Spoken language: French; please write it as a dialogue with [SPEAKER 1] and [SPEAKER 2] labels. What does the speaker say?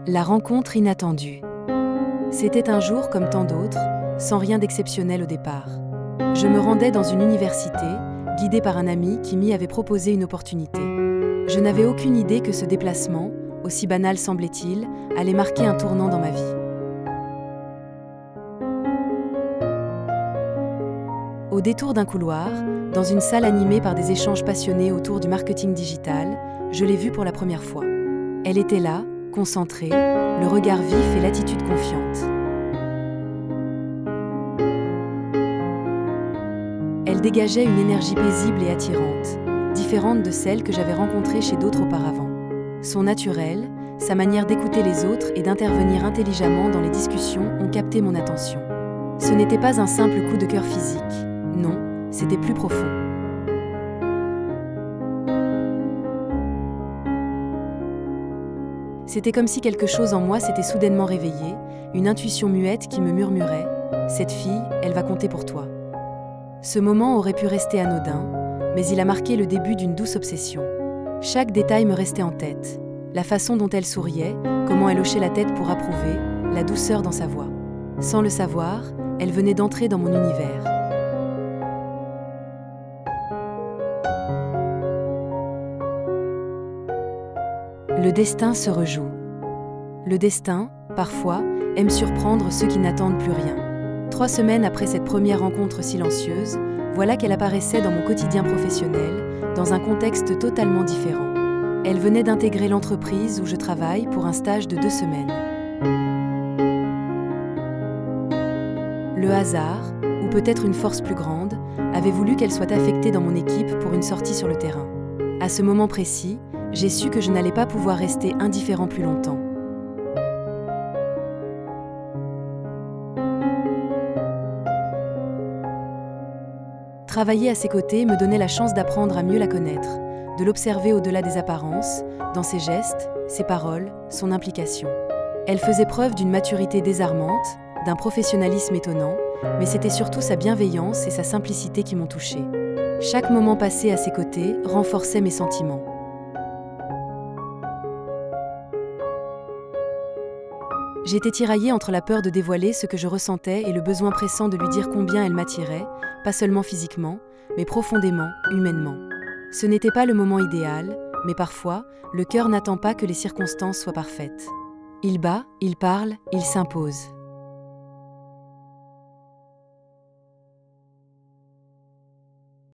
[SPEAKER 1] La rencontre inattendue. C'était un jour comme tant d'autres, sans rien d'exceptionnel au départ. Je me rendais dans une université, guidée par un ami qui m'y avait proposé une opportunité. Je n'avais aucune idée que ce déplacement, aussi banal semblait-il, allait marquer un tournant dans ma vie. Au détour d'un couloir, dans une salle animée par des échanges passionnés autour du marketing digital, je l'ai vue pour la première fois. Elle était là, concentrée, le regard vif et l'attitude confiante. Elle dégageait une énergie paisible et attirante, différente de celle que j'avais rencontrée chez d'autres auparavant. Son naturel, sa manière d'écouter les autres et d'intervenir intelligemment dans les discussions ont capté mon attention. Ce n'était pas un simple coup de cœur physique, non, c'était plus profond. C'était comme si quelque chose en moi s'était soudainement réveillé, une intuition muette qui me murmurait « Cette fille, elle va compter pour toi ». Ce moment aurait pu rester anodin, mais il a marqué le début d'une douce obsession. Chaque détail me restait en tête. La façon dont elle souriait, comment elle hochait la tête pour approuver, la douceur dans sa voix. Sans le savoir, elle venait d'entrer dans mon univers. Le destin se rejoue. Le destin, parfois, aime surprendre ceux qui n'attendent plus rien. 3 semaines après cette première rencontre silencieuse, voilà qu'elle apparaissait dans mon quotidien professionnel, dans un contexte totalement différent. Elle venait d'intégrer l'entreprise où je travaille pour un stage de 2 semaines. Le hasard, ou peut-être une force plus grande, avait voulu qu'elle soit affectée dans mon équipe pour une sortie sur le terrain. À ce moment précis, j'ai su que je n'allais pas pouvoir rester indifférent plus longtemps. Travailler à ses côtés me donnait la chance d'apprendre à mieux la connaître, de l'observer au-delà des apparences, dans ses gestes, ses paroles, son implication. Elle faisait preuve d'une maturité désarmante, d'un professionnalisme étonnant, mais c'était surtout sa bienveillance et sa simplicité qui m'ont touchée. Chaque moment passé à ses côtés renforçait mes sentiments. J'étais tiraillée entre la peur de dévoiler ce que je ressentais et le besoin pressant de lui dire combien elle m'attirait, pas seulement physiquement, mais profondément, humainement. Ce n'était pas le moment idéal, mais parfois, le cœur n'attend pas que les circonstances soient parfaites. Il bat, il parle, il s'impose.